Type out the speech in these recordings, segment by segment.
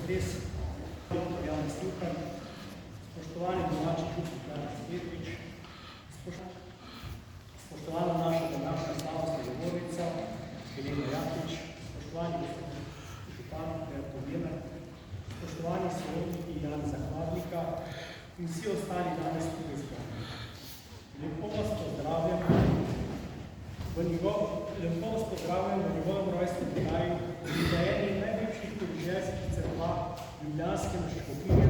stres, dr. Jan Stukan, spoštovani domači župnik Janez Petrič, spoštovana naša današnja slavnostna govornica, Helena Jaklič, spoštovani župan Berto Mirner, spoštovani sorodniki Janeza Hladnika in vsi ostali danes tudi zbrani. Lepo vas pozdravljam v njegovem rojstnem kraju in v eni največjih podeželskih cerkva ljubljanske škofije,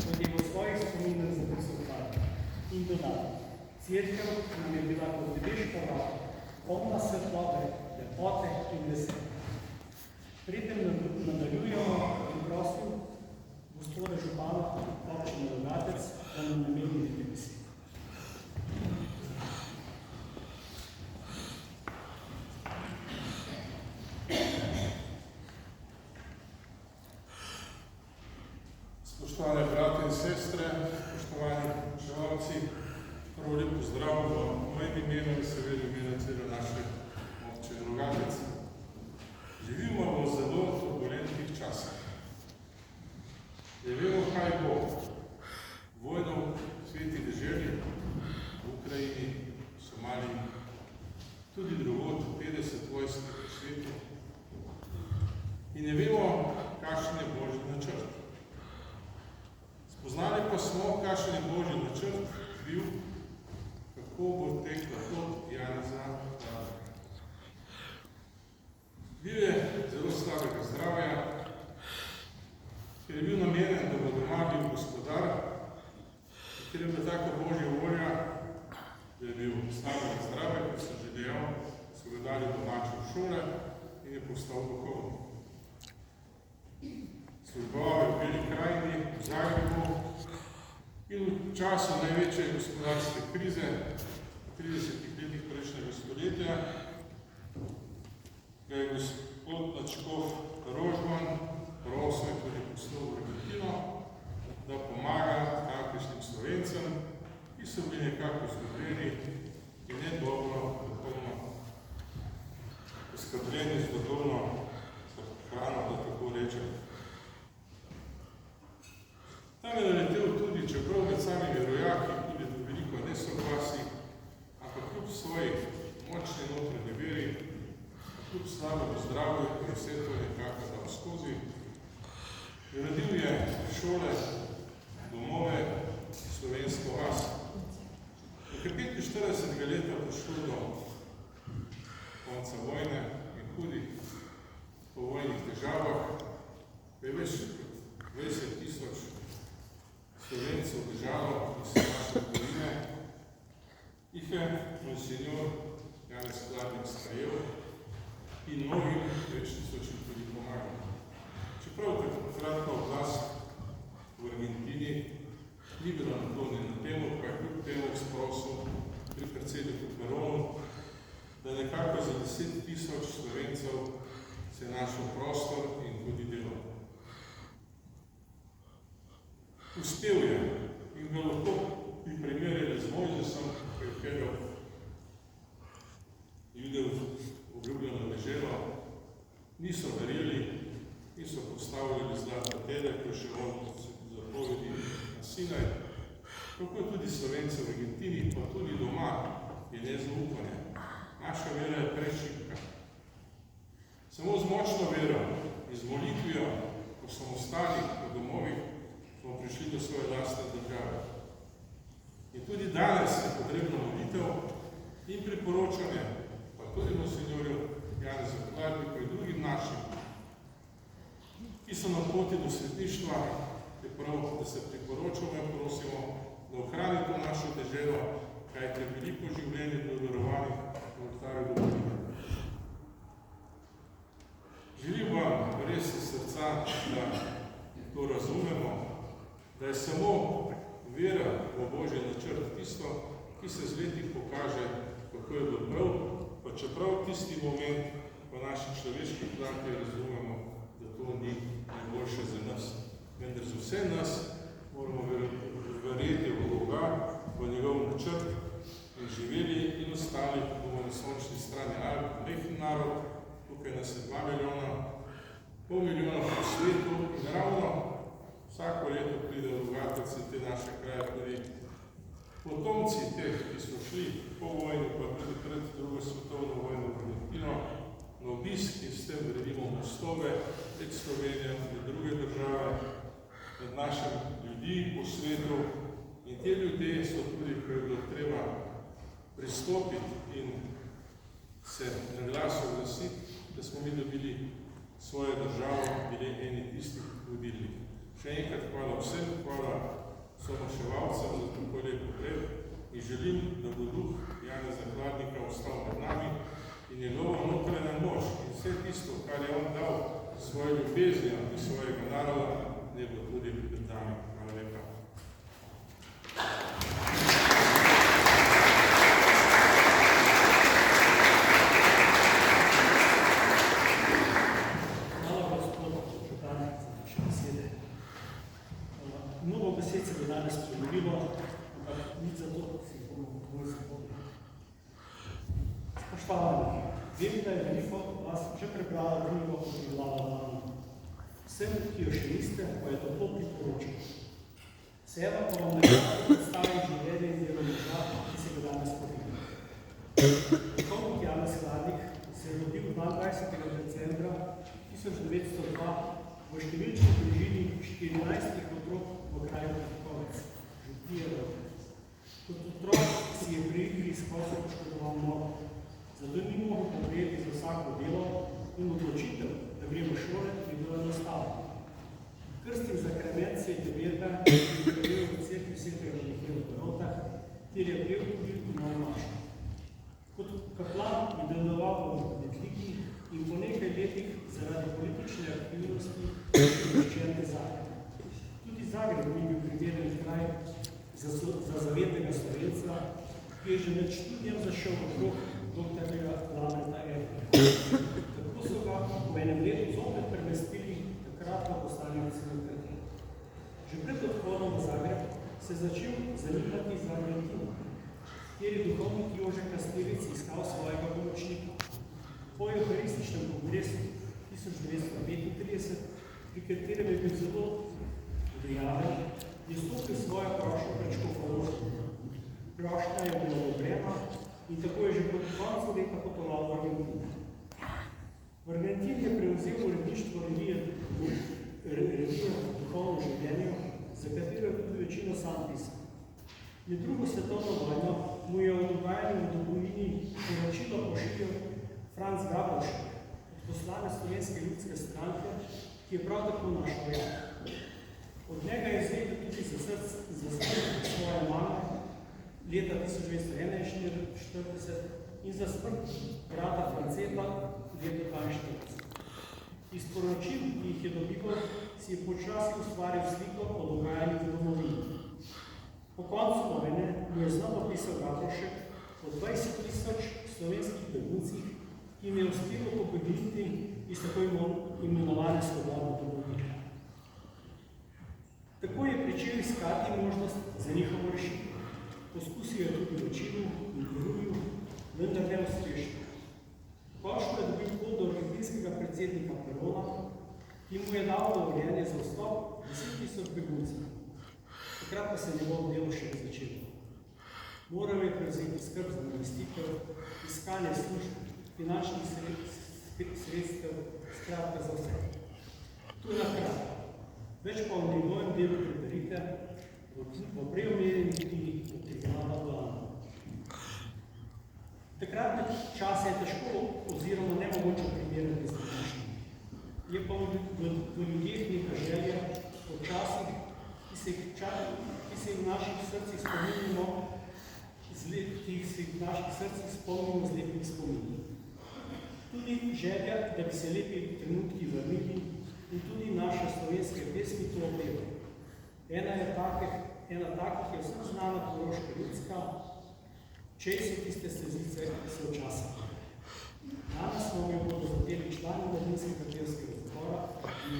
kot je v svojih spominah zapisal Hladnik. In dodal, cerkev nam je bila kot nebeška vrata, polna svetlobe, lepote in veselja. Preden nadaljujemo in prosim gospoda župana občine Rogatec, da nam nameni nekaj besed. Spoštovane brate in sestre, spoštovani čevalci, prvo lep pozdrav v mojem imenu in seveda imenu celo naše občine Rogatec. Živimo v zelo turbulentnih časih. Ne vemo, kaj bo. Vojna v sveti deželi, v Ukrajini, v Somaliji, tudi drugod 50 vojsk v svetu. In ne vemo, kakšen je Božji načrt. Spoznali pa smo, kakšen je Božji načrt bil, kako bo tekla pot Janeza Hladnika. Bil je zelo slabega zdravja, ker je bil namenjen, da bo doma bil gospodar, ker je bila taka Božja volja, da je bil slabega zdravja, kot sem že dejal, so ga dali domače v šole in je postal duhovnik. Služboval v Beli krajini, v Zagrebu in v času največje gospodarske krize, v 30 letih prejšnjega stoletja, ga je gospod nadškof Rožman prosil in tudi poslal v Argentino, da pomaga tamkajšnjim Slovencem, ki so bili nekako izgubljeni in ne dobro duhovno oskrbljeni z duhovno hrano, da tako rečem. Tam je naletel tudi, čeprav med samimi rojaki tudi do veliko nesoglasij, ampak kljub svoji močni notranji veri, kljub slabemu zdravju, ki je vse to nekako dal skozi, gradil je šole, domove, slovensko vas. In ker 45 leta prišlo do konca vojne in hudih povojnih težavah, je več kot 20 000 Slovencev državo iz naše domovine, jih je monsinjor Janez Hladnik sprejel in mnogim več tisočim tudi pomagal. Čeprav kratka oblast v Argentini ni bila naklonjena temu, pa je kljub temu sprosil pri predsedniku Peronu, da nekako za 10 000 Slovencev se je našel prostor in tudi delo. Uspel je in ga lahko bi primerjali z Mojzesom, ki je peljal Jude v obljubljeno deželo, niso verjeli, niso postavljali zlata tele, ko še on zapovedi na Sinaj. Kako tudi Slovenci v Argentini, pa tudi doma je nezaupanje. Naša vera je prešibka. Samo z močno vero in z molitvijo, ko smo ostali v domovih, smo prišli do svoje lastne države. In tudi danes je potrebno molitev in priporočanje, pa tudi monsinjorju Janezu Hladniku in drugim našim, ki so na poti do svetništva, je prav, da se priporočamo in prosimo, da ohrani to našo deželo, kajte veliko življenje bilo darovanih v oltarju domovine. Želim vam res iz srca, da to razumemo, da je samo vera v Božji načrt tisto, ki se z leti pokaže, kako je bilo prav, pa čeprav tisti moment v naših človeških plakih razumemo, da to ni najboljše za nas. Vendar za vse nas moramo verjeti v Boga, v njegov načrt in živeli in ostali bomo na sončni strani Alp, majhen narod, tukaj nas je 2 milijona, pol milijona po svetu in ravno vsako leto pride v Rogatec in te naše kraje tudi potomci teh, ki so šli po vojni, pa tudi pred drugo svetovno vojno v Argentino, na obisk in s tem gradimo mostove med Slovenijo in druge države, med naše ljudi po svetu. In te ljudje so tudi, ko je bilo treba pristopiti in se na glas oglasiti, da smo mi dobili svojo državo, bili eni tistih vodilnih. Še enkrat hvala vsem, hvala sonoševalcem za tako lep pogled in želim, da bo duh Janeza Hladnika ostal med nami in njegova notranja moč in vse tisto, kar je on dal svojo ljubeznijo in svojega naroda, ne bo tudi med nami. Hvala lepa. Hvala, gospod župan, za vaše besede. Mnogo besed se bo danes ponovilo, ampak nič za to, si bomo bolj zapomnili. Spoštovani, vem, da je veliko vas že prebrala knjigo Glava dana. Vsem, ki jo še niste, pa je to priporočil. Vseeno pa vam nekako predstavim življenje in delo moža, ki se ga danes povidi. Duhovnik Janez Hladnik se je rodil 22. decembra 1902 v številčni družini 14 otrok v kraju Petkovec, župnije Roke. Kot otrok si je pri igri skozi poškodoval nogo, zato ni mogel poprijeti za vsako delo in odločitev, da gre v šole, je bilo enostavno. Krstim zakrament se je devetga in prebel v cerkvi svetega Mihaela v Rotah, kjer je pel tudi nov mašo. Kot kaplan je deloval v Metliki in po nekaj letih zaradi politične aktivnosti umeščen v Zagreb. Tudi Zagreb ni bil primeren kraj za zavednega Slovenca, ki je že med študijem zašel v krog doktorjega Lameta Erka. Tako so ga v enem letu zopet premestili takratno poslanec Svetlete. Že pred odhodom v Zagreb se je začel zanimati za Argentino, kjer je duhovnik Jože Kastelic iskal svojega pomočnika. Po euharističnem kongresu 1935, pri katerem je bil zelo dejaven, je stopil svojo prošnjo pred škofovsko. Prošnja je bila odobrena in tako je že pod koncu leta potoval v Argentino. V Argentini je prevzel uredništvo revije Duhovno življenje, za katero je tudi večino sam pisal. Med drugo svetovno vojno mu je v dogajanju v domovini poročilo pošiljal Franc Gabršek, poslanec Slovenske ljudske stranke, ki je prav tako naš vojak. Od njega je izvedel tudi za smrt svoje mame leta 1941 in za smrt brata Franceta leta 1942. Iz poročil, ki jih je dobival, si je počasi ustvaril sliko o dogajanju v domovini. Po koncu vojne mu je znova pisal Gabršek o 20.000 slovenskih beguncih, ki jim je uspelo pobegniti iz tako imenovane svobodne domovine. Tako je pričel iskati možnost za njihovo rešitev. Poskusil je tudi v Čilu in Peruju, vendar ne uspešno. Končno je dobil pot do argentinskega predsednika Perona, ki mu je dal dovoljenje za vstop 10.000 beguncev. Takrat pa se njegovo delo še ne začelo. Moral je prevzeti skrb za namestitev, iskanje služb, finančnih sredstev, skratka za vse. Tu je na kraj. Več pa v njegovem delu preberite v preomerjeni knjigi Odpriznava Blana. Takratne čase je težko oziroma nemogoče primerjati z današnjimi. Je pa v ljudeh neka želja po časih, ki se jih v naših srcih spominjamo z lepimi spomini. Tudi želja, da bi se lepi trenutki vrnili in tudi naše slovenske pesmi to opevajo. Ena takih je vsem znana Koroška ljudska, Čej so tiste slezice, ki se včasih. Danes smo jo bodo zapeli člani Mladinskega pevskega zbora in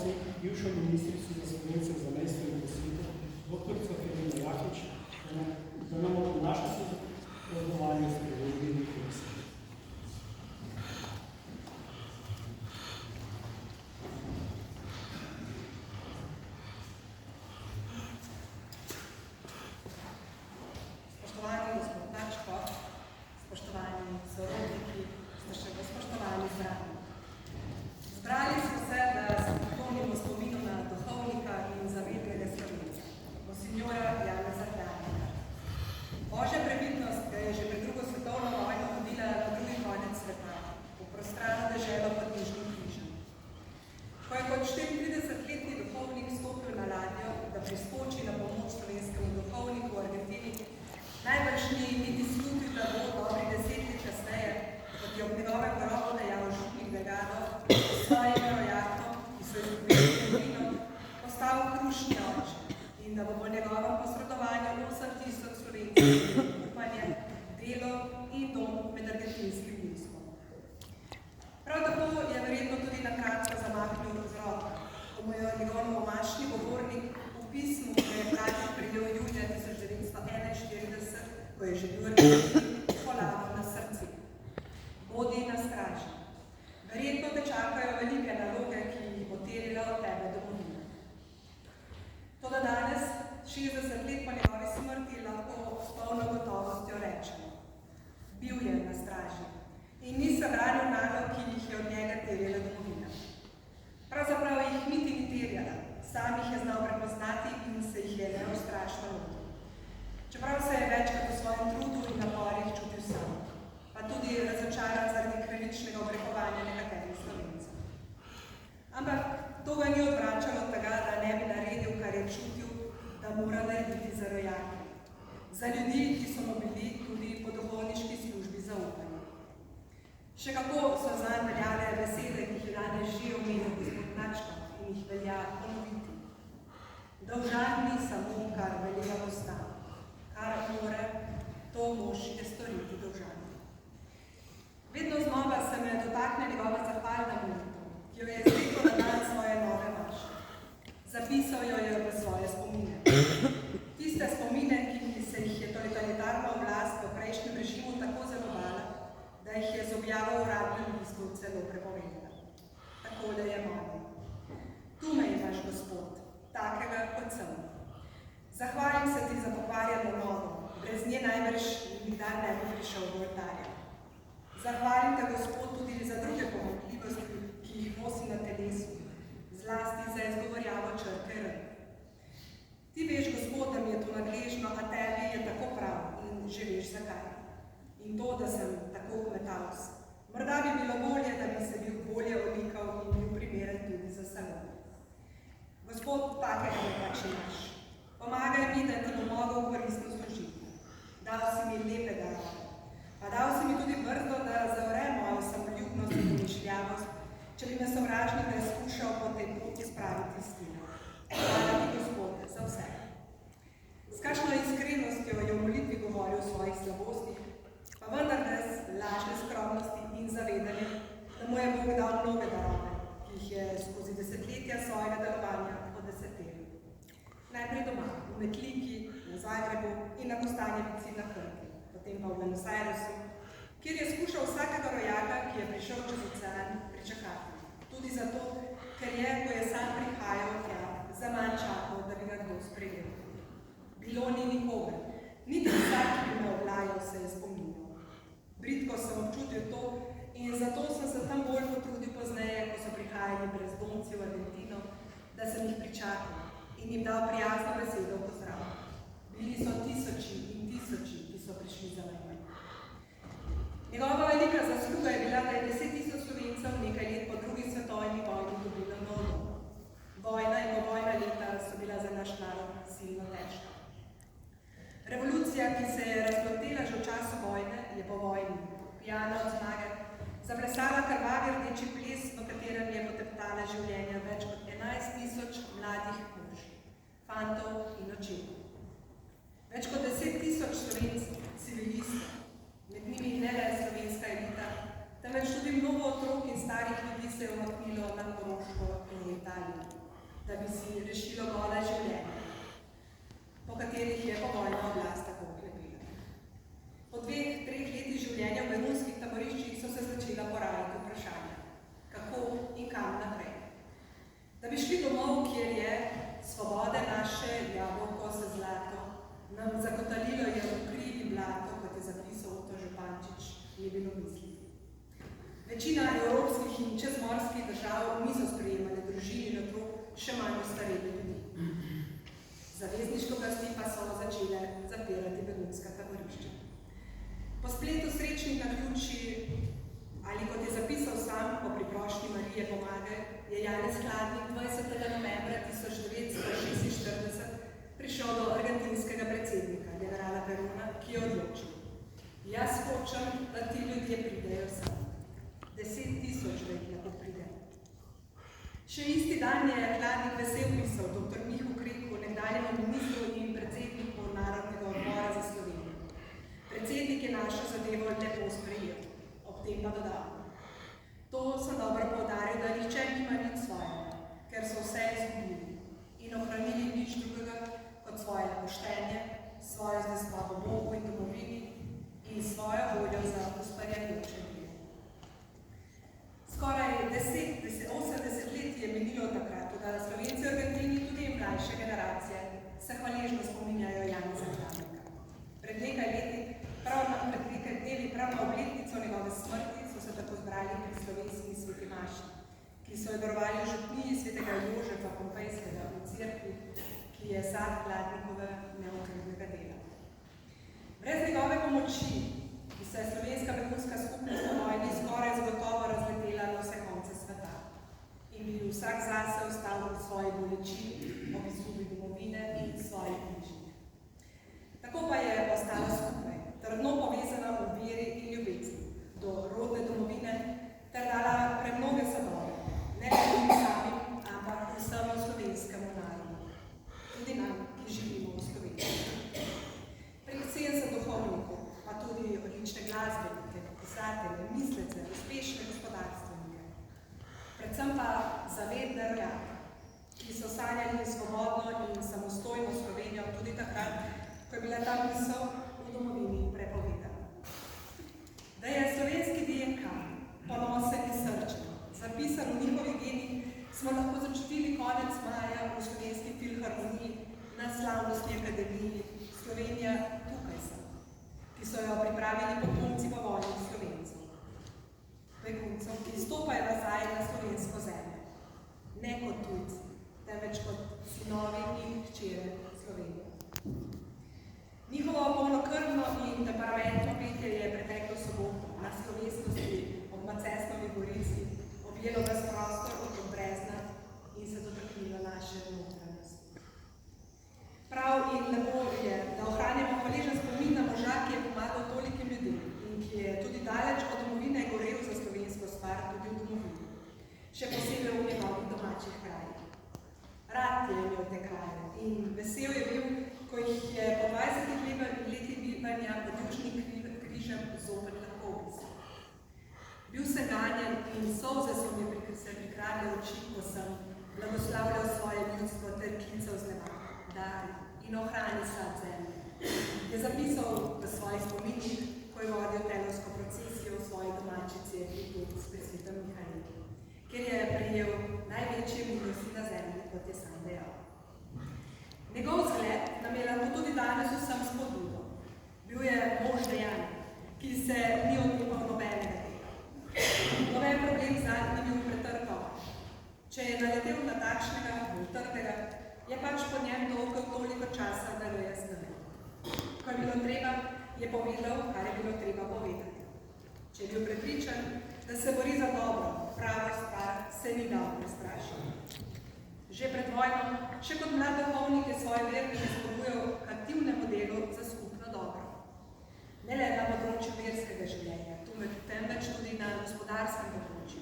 govorci bivšo ministrico za Slovence v zamestju in posvetu, dr. Heleno Jakič, da nam v našem sodelovanju spregovori nekaj vse. Spoštovani gospod Načko, spoštovani sorodniki, spoštovani zbrani. Zbrali smo se, da se popolnimo spominu na duhovnika in zavednega Slovenca, monsignora Janeza Klanjnika. Božja previdnost ga je že pred drugo svetovno vojno vodila na drugi konec sveta, v prostrano deželo pod Nižnim križem. Ko je kot 34-letni duhovnik stopil na ladjo, da priskoči na pomoč slovenskemu duhovniku v Argentini, najbrž ni niti slutil, da bo dobri 10 let kasneje, kot je ob njegovem grobu dejal župnik Delgado, svojim rojakom, ki so izgubili vino, postal krušni oče in da bo po njegovem posredovanju 8000 Slovencev upanje, delo in dom med argentinskim ljudstvom. Prav tako je verjetno tudi na kratko zamahnil z roko, ko mu je njegov novomašni govornik v pismu, ki je hkrati prijel julija 1941, ko je že bil polagal na srci. Bodi na straži. Verjetno te čakajo velike naloge, ki jih bo terila od tebe domovina. Toda danes, 60 let po njegovi smrti, lahko s polno gotovostjo rečemo. Bil je na straži in ni zabranil nalog, ki jih je od njega terila domovina. Pravzaprav jih niti ni terjala, sam jih je znal prepoznati in se jih je neustrašno lotil. Čeprav se je večkrat v svojem trudu in naporih čutil sam, pa tudi razočaran zaradi krivičnega obrekovanja nekaterih Slovencev. Ampak to ga ni odvračalo od tega, da ne bi naredil, kar je čutil, da mora narediti za rojake. Za ljudi, ki so mu bili tudi po duhovniški službi zaupani. Še kako so zanj veljale besede, ki jih je danes že omenil gospod Načko in jih velja ponoviti. Dolžan ni samo, kar velja usta. Kar more, to mož je storiti dolžan. Vedno znova se me dotakne njegova zahvalna molitev, ki jo je izrekel na dan svoje nove maše. Zapisal jo je v svoje spomine. Tiste spomine, ki se jih je totalitarna oblast v prejšnjem režimu tako zalovala, da jih je z objavo v uradnem listu celo prepovedala. Takole je moje. Tu me imaš, Gospod, takega kot sem. Zahvalim se ti za pokvarjeno nogo, brez nje najbrž nikdar ne bi prišel do oltarja. Zahvalim te, Gospod, tudi za druge pomanjkljivosti, ki jih nosi na telesu, zlasti za izgovorjavo črke R. Ti veš, Gospod, da mi je to nadležno, a tebi je tako prav in že veš zakaj. In to, da sem tako kmetavs. Morda bi bilo bolje, da bi se bil bolje olikal in bil primeren tudi za salon. Gospod, takega me pač imaš. Pomagaj mi, da ti bom mogel koristno služiti. Dal si mi lepe darove. Pa dal si mi tudi brzdo, da zavre mojo samoljubnost in domišljavost, če bi me sovražnik da skušal po tej poti spraviti s tino. Hvala ti, Gospod, za vse. S kakšno iskrenostjo je v molitvi govoril o svojih slabostih, pa vendar brez lažne skromnosti in zavedanja, da mu je Bog dal mnoge darove, ki jih je skozi desetletja svojega delovanja podeseteril. Najprej doma, v Metliki, v Zagrebu in na Kostanjevici na Krki, potem pa v Buenos Airesu, kjer je skušal vsakega rojaka, ki je prišel čez ocean, pričakati. Tudi zato, ker je, ko je sam prihajal tja, zaman čakal, da bi ga kdo sprejel. Bilo ni nikogar, niti vsak, ki bi me oblajal, se je spominjal. Bridko sem občutil to in zato sem se tam bolj potrudil pozneje, ko so prihajali brezdomci v Argentino, da sem jih pričakal in jim dal prijazno besedo pozdrav. Bili so tisoči in tisoči, ki so prišli za menoj. Njegova velika zasluga je bila, da je 10 000 Slovencev nekaj let po drugi svetovni vojni dobilo nov dom. Vojna in povojna leta so bila za naš narod silno težka. Revolucija, ki se je razpletela že v času vojne, je po vojni, pijana od zmage, zaplesala krvavi rdeči ples, v katerem je poteptala življenja več kot 11 000 mladih mož, fantov in očetov. Več kot 10 000 Slovencev, civilistov, med njimi ne le slovenska elita, temveč tudi mnogo otrok in starih ljudi se je umaknilo na Koroško in v Italijo. da bi si rešilo gola življenja, po katerih je povojna oblast tako oklepila. Po 2-3 letih življenja v begunskih taboriščih so se začela porajati vprašanja, kako in kam naprej. Da bi šli domov, kjer je svobode naše jabolko za zlato, nam zagotalilo je v krivi blato, kot je zapisal Oto Župančič, je bilo misliti. Večina evropskih in čezmorskih držav niso sprejemali družin in otrok, še manj ostareli ljudi. Zavezniške oblasti pa so začele zapirati begunska taborišča. Po spletu srečnih naključij, ali kot je zapisal sam po priprošnji Marije Pomage, je Janez Hladnik 20. novembra 1946 prišel do argentinskega predsednika, generala Perona, ki je odločil: jaz hočem, da ti ljudje pridejo sem. 10.000 da jih lahko pride. Še isti dan je Hladnik vesel pisal dr. Mihu Kreku, nekdanjemu ministru in predsedniku Narodnega odbora za Slovenijo. Predsednik je našo zadevo lepo sprejel, ob tem pa dodal: to sem dobro poudaril, da nihče nima nič svojega, ker so vse izgubili in ohranili nič drugega kot svoje poštenje, svojo zvestobo Bogu in domovini in svojo voljo za ustvarjajoče delo. Skoraj 80 let je minilo od takrat, da Slovenci v Argentini, tudi mlajše generacije, se hvaležno spominjajo Janeza Hladnika. Pred nekaj dnevi, prav na obletnico njegove smrti, so se tako zbrali pri slovenski sveti maši, ki so jo darovali v župniji svetega Jožefa Pompejskega v cerkvi, ki je sad Hladnikove neokrnega dela. Brez njegove pomoči bi se slovenska begunska skupnost po vojni skoraj zagotovo razletela na vse konce sveta in bi vsak zase ostal v svoji bolečini ob izgubi domovine in svojih bližnjih. Tako pa je ostala skupaj, trdno povezana v veri in ljubezni do rodne domovine ter dala premnoge sadove, ne le njim samim, ampak vsemu slovenskemu narodu, tudi nam, ki živimo v Sloveniji. Prek 70 duhovnikov, pa tudi odlične glasbenike, pisatelje, mislece, uspešne gospodarstvenike. Predvsem pa zavedne rojake, ki so sanjali svobodno in samostojno Slovenijo tudi takrat, ko je bila ta misel v domovini prepovedana. Da je slovenski DNK ponosen in srčen, zapisan v njihovih genih, smo lahko začutili konec maja v Slovenski filharmoniji na slavnostni akademiji Slovenija tukaj sem, ki so jo pripravili potomci povojnih Slovencev. Beguncev, ki stopajo nazaj na slovensko zemljo, ne kot tujci, temveč kot sinovi in hčere Slovenije. Njihovo polnokrvno in temperamentno petje je preteklo soboto na slovesnosti ob Macesnovi gorici objelo ves prostor od brezna in se dotaknilo naše notranjosti. Prav in lepo je, da ohranjamo hvaležen spomin na moža, ki je pomagal tolikim ljudem in ki je tudi daleč od domovine gorel za slovensko stvar tudi v domovini, še posebej v njegovih domačih krajih. Rad je imel te kraje in vesel je bil, ko jih je po 20 letih bivanja pod Južnim križem zopet lahko obiskal. Bil sem ganjen in solze so mi se prikradle oči, ko sem blagoslavljal svoje ljudstvo ter klical z neba: Dari in ohrani sad zemlje. Je zapisal v svojih spominih, ko je vodil telovsko procesijo v svoji domači cerkvi tudi s presvetom Mihajlom, kjer je prijel največje milosti na zemlji, kot je sam dejal. Njegov zgled nam je lahko tudi danes vsem spodbudo. Bil je mož dejanja, ki se ni odnepal nobenega tega. Noben problem zanj ni bil pretrpal. Če je naletel na takšnega, bolj trdega, je pač po njem dolgal toliko časa, da ga je znal. Ko je bilo treba, je povedal, kar je bilo treba povedati. Če je bil prepričan, da se bori za dobro, pravo stvar, se ni dal prestrašiti. Že pred vojno, še kot mlad duhovnik je svoje vernike spodbujal k aktivnemu delu za skupno dobro. Ne le na področju verskega življenja, temveč tudi na gospodarskem področju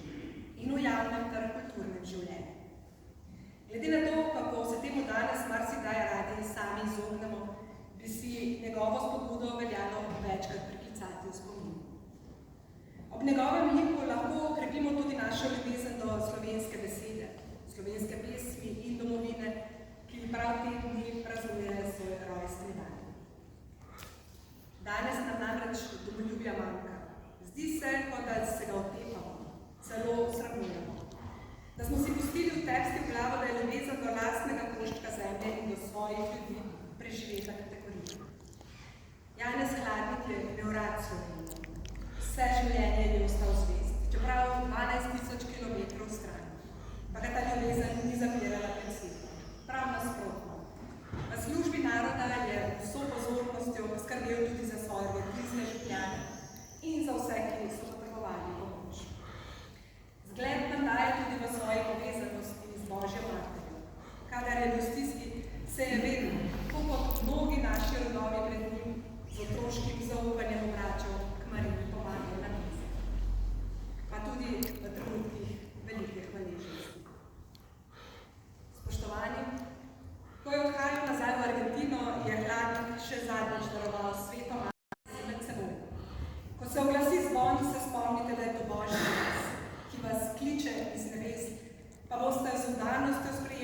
in v javnem ter kulturnem življenju. Glede na to, kako se temu danes marsikdaj radi sami izognemo, bi si njegovo spodbudo veljalo večkrat priklicati v spominu. Ob njegovem liku lahko okrepimo tudi našo ljubezen do slovenske besede, slovenske pesmi in domovine.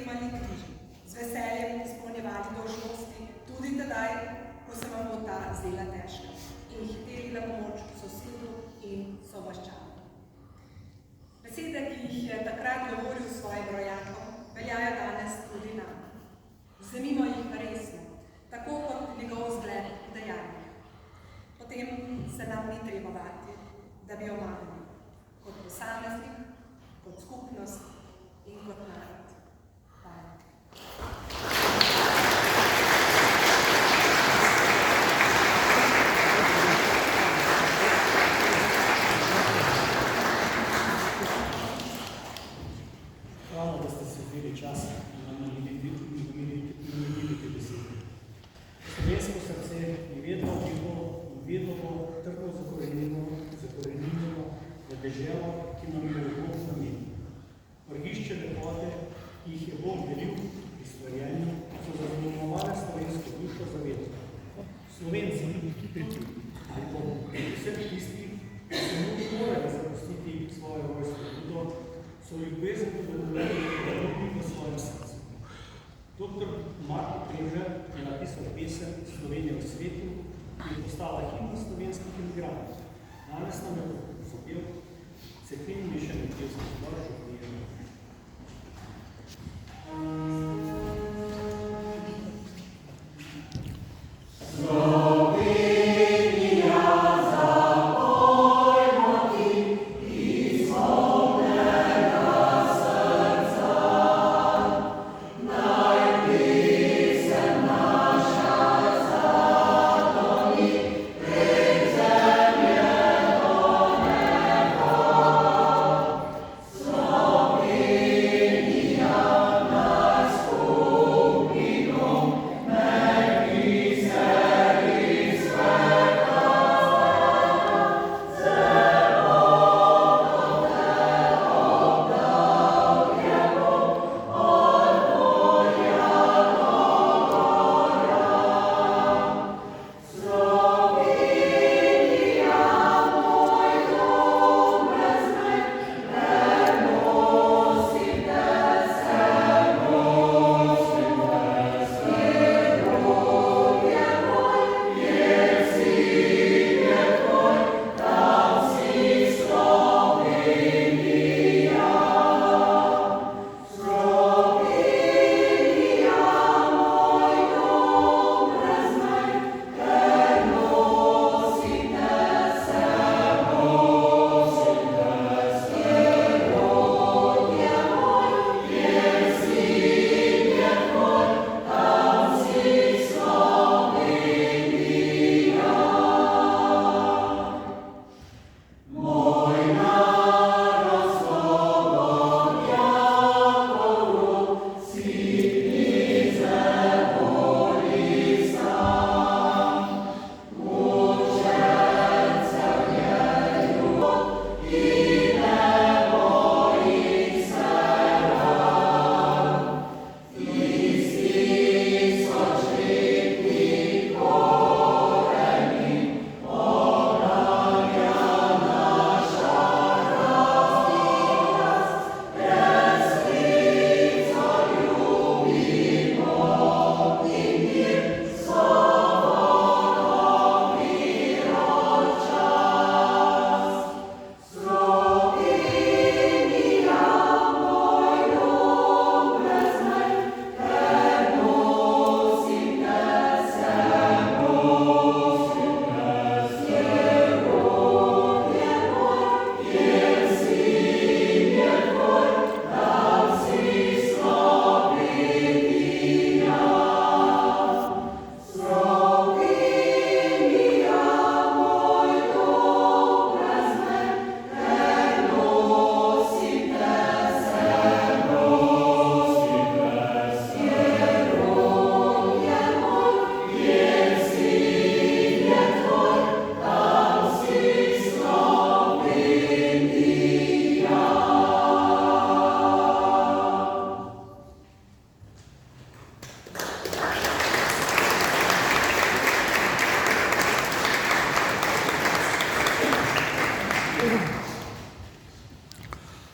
prejemali križ, z veseljem izpolnjevali dolžnosti, tudi tedaj, ko se vam bo ta zdela težka in hiteli na pomoč sosedu in sovaščanu. Besede, ki jih je takrat govoril svojim rojakom, veljajo danes tudi nam. Vzemimo jih resno, tako kot njegov zgled v dejanjih. Potem se nam ni treba bati, da bi omanili kot posameznik, kot skupnost in kot narod. Hvala. Hvala, da ste se vzeli čas in nam namenili te besede. Slovensko srce je vedno živo in vedno bo trdno zakorenjeno v deželo, ki nam je Bog namenil. Vrgišče lepote, ki jih je Bog delil pri stvarjenju, so zaznamovale slovensko dušo zavedanja. Slovenci, ali pa vseh tistih, ki se morajo zapustiti svojo vojsko hudo, so ljubezen podobni v svojem srcu. Dr. Marko Prežer je napisal pesem Slovenija v svetu in je postala himna slovenskih imigrantov. Danes nam je zapel cerkveni mešani pevski zbor Župnije.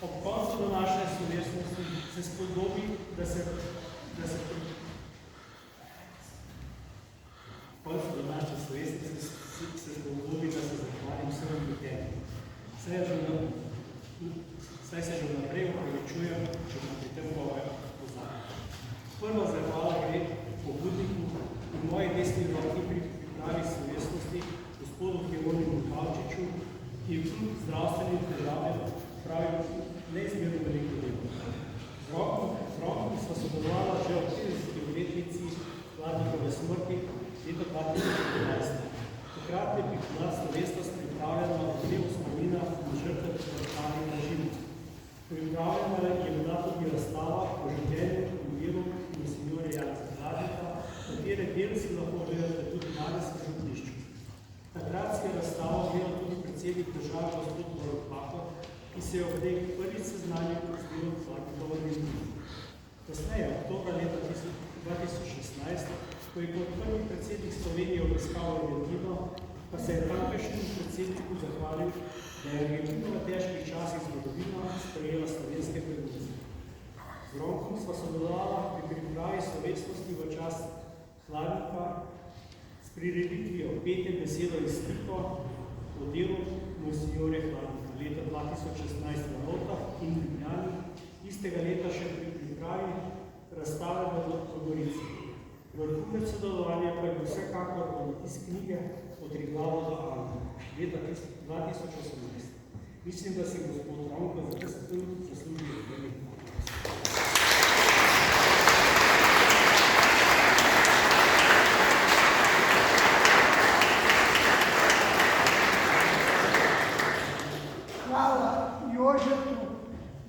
Ob koncu današnje slovesnosti se spodobi koncu današnje slovesnosti se zgodbi, da se zahvalim vsem vpletenim. Saj se že vnaprej upravičujem, če bom pri tem pozabil. Prva zahvala gre pobudniku in moji desni roki pri pripravi slovesnosti, gospodu Kevonu Mukavčiču, ki je kljub zdravstvenim težavam pravil neizmerno veliko delo. Z rokom sva sodelovala že ob 30. obletnici Hladnikove smrti leta 2015. Takrat je bila slovesnost pripravljena v dnevu spomina na žrtve totalitarnih režimov. Pripravljena je bila tudi razstava o življenju in delu monsinjorja Janeza Hladnika, katere del si lahko ogledate tudi danes v župnišču. Takrat si je razstavo ogledal tudi predsednik države gospod Borut Pahor, ki se je ob tej prvič seznanil z delom Hladnikova dnevnika. Kasneje, oktobra leta 2016, ko je kot prvi predsednik Slovenije obiskal Argentino, pa se je tamkajšnjemu predsedniku zahvalil, da je Argentina v težkih časih zgodovino sprejela slovenske prednosti. Z Ronkom sva sodelovala pri pripravi slovesnosti v čas Hladnika s prireditvijo Pete besedo in sliko o delu monsinjorja Hladnika leta 2016 v Rotah in Ljubljani, istega leta še pri pripravi razstave v Gorici. Vrhunec sodelovanja pa je vsekakor iz knjige Od Triglava do Anga, leta 2018. Mislim, da si gospod Ronko za ta stil zasluži veliko. Hvala Jožetu,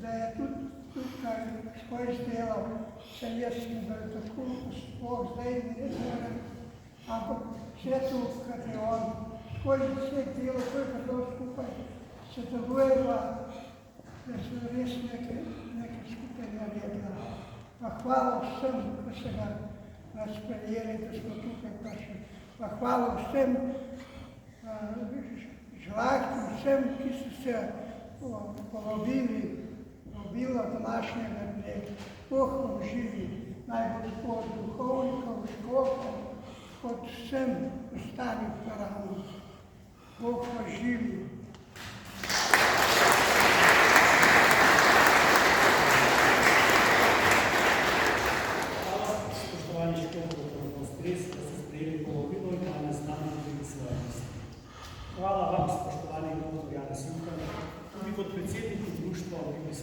da je tudi tukaj svoj izdelal. Sem jaz sem bil tako sploh zdaj ne zmerem, ampak vse to, kar je on, skozi vse delo, ko je prišel skupaj, se delujeva, da so res nekaj skupaj naredila. Pa hvala vsem, ko se nas sprejeli, da smo tukaj prišli. Pa hvala vsem žlahtim, vsem, ki so se povabili današnjega dne. Bog vam živi, naj bo tako od duhovnikov, škofov, kot vsem ostalim paravnim. Bog vam živi. Hvala, spoštovani škofov, da ste sprejeli povabilo in danes z nami tudi slovesnosti. Hvala vam, spoštovani dr. Janez Juhan, tudi kot predsedniku društva Obljubi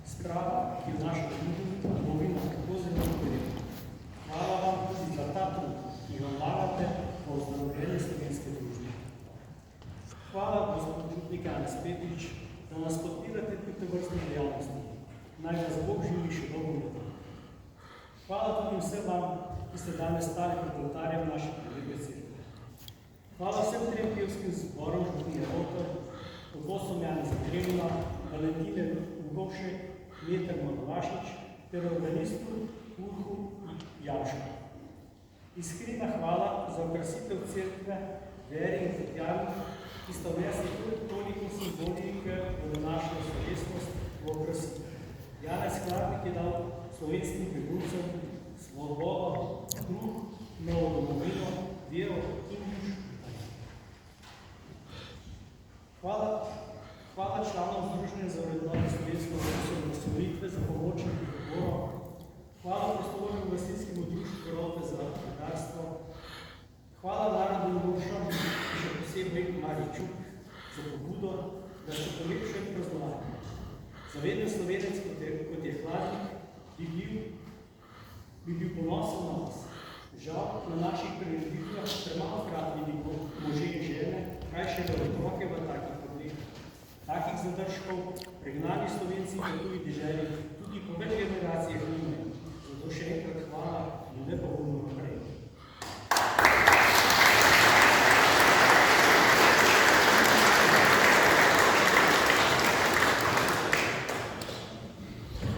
Sprava, ki je v našo domovino tako zelo verjetno. Hvala vam tudi za ta trud, ki ga vlagate v ozdravljenje slovenske družbe. Hvala, gospod župnik Janez Petrič, da nas podpirate pri tovrstnih dejavnostih. Naj vas Bog živi še dolgo leta. Hvala tudi vsem vam, ki ste danes stali pred oltarjem naše prelepe cerkve. Hvala vsem trem pevskim zborom župnije Rotor, vodstvom Janeza Kremla, Valentine Ugovšek, Meter Monovašič ter organistu Urhu Javška. Iskrena hvala za okrasitev cerkve, veri in Tatjani, ki sta vnesli toliko simbolike v današnjo slovesnost v okrasitev. Janez Hladnik je dal slovenskim beguncem svobodo, kruh, novo domovino, vero in duš. Hvala članom Združenja za vrednote slovensko osamosvojitve za pomoč in podporo. Hvala prostovoljnim gasilskemu društvu Rote za redarstvo. Hvala narodnim dušam, še posebej Marji Čuk, za pobudo, da se polepšajo praznovanje. Zaveden Slovenec, kot je Hladnik, bi bil ponosen na vas. Žal, na naših prireditvah premalokrat vidimo može in žene, kaj še da otroke v takih problemih. Takih zadržkov pregnani Slovenci v tuji deželi tudi po več generacijah nimajo. Zato še enkrat hvala in lepo bomo naprej.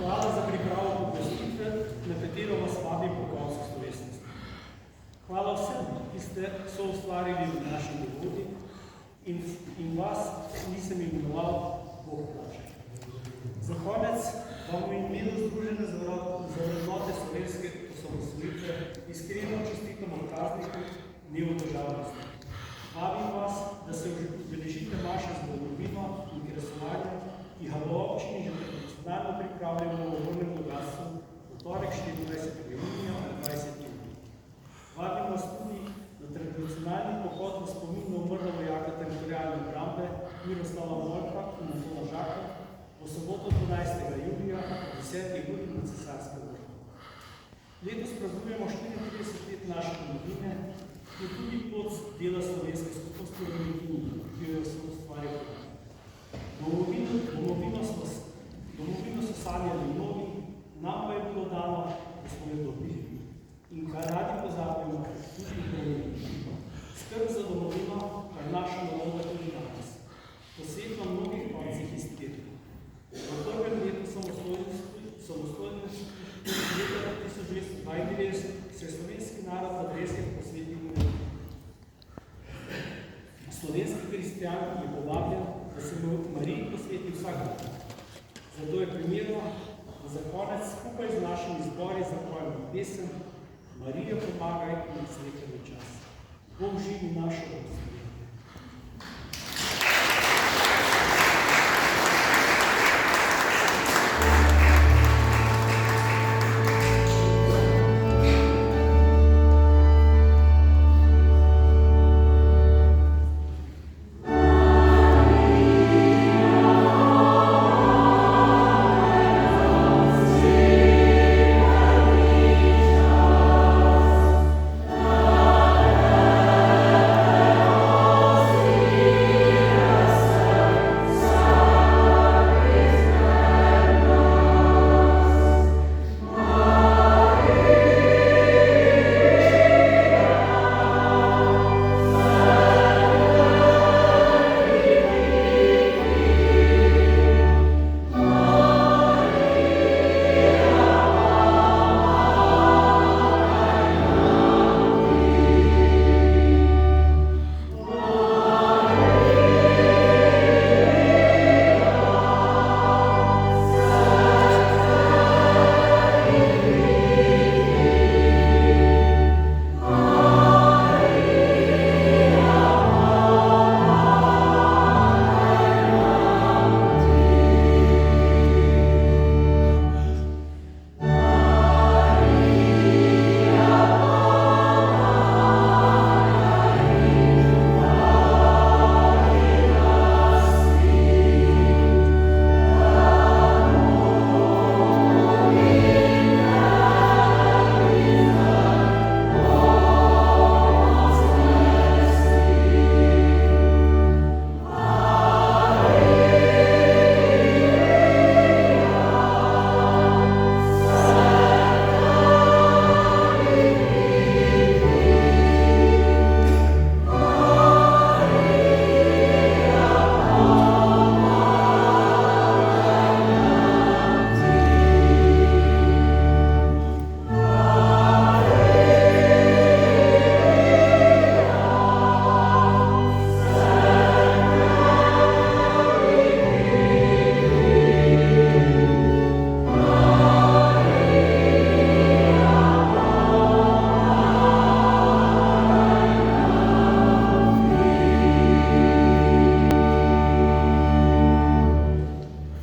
Hvala za pripravo pogostitve, na katero vas vabim po koncu slovesnosti. Hvala vsem, ki ste soustvarili v naši dogodi in vas nisem imenoval Bog plače. Za konec vam v imenu Združenja za svetom prazniku dnevu državnosti. Vabim vas, da se udeležite maše z domovino in glasovanja, ki ga v občini že tradicionalno pripravljamo v Gornjem Logatcu v torek 24. junija ali 20. junija. Vabim vas tudi na tradicionalni pohod v spomin na umrla vojaka teritorialne obrambe Miroslava Molka in Antona Žaka v soboto 12. junija ob 10. uri na Cesarskem vrhu. Letos praznujemo 34 let naše domovine, ki je tudi plod dela slovenske skupnosti v Argentini, ki jo je ustvaril. Domovino so sanjali mnogi, nam pa je bilo dano, da smo jo dobili. In kar radi pozabimo, tudi domovino. Skrb za domovino pa je naša naloga tudi danes. Posebno v mnogih koncih iztirja. V prvem letu samostojnosti leta 1992 se je slovenski narod v Brezjah posvetil Mariji. Slovenski kristijan je povabljen, da se Mariji posveti vsak dan. Zato je primerno, da za konec skupaj z našimi zbori zapojemo pesem Marijo pomagaj in srečen čas. Bog živi našo Gospod.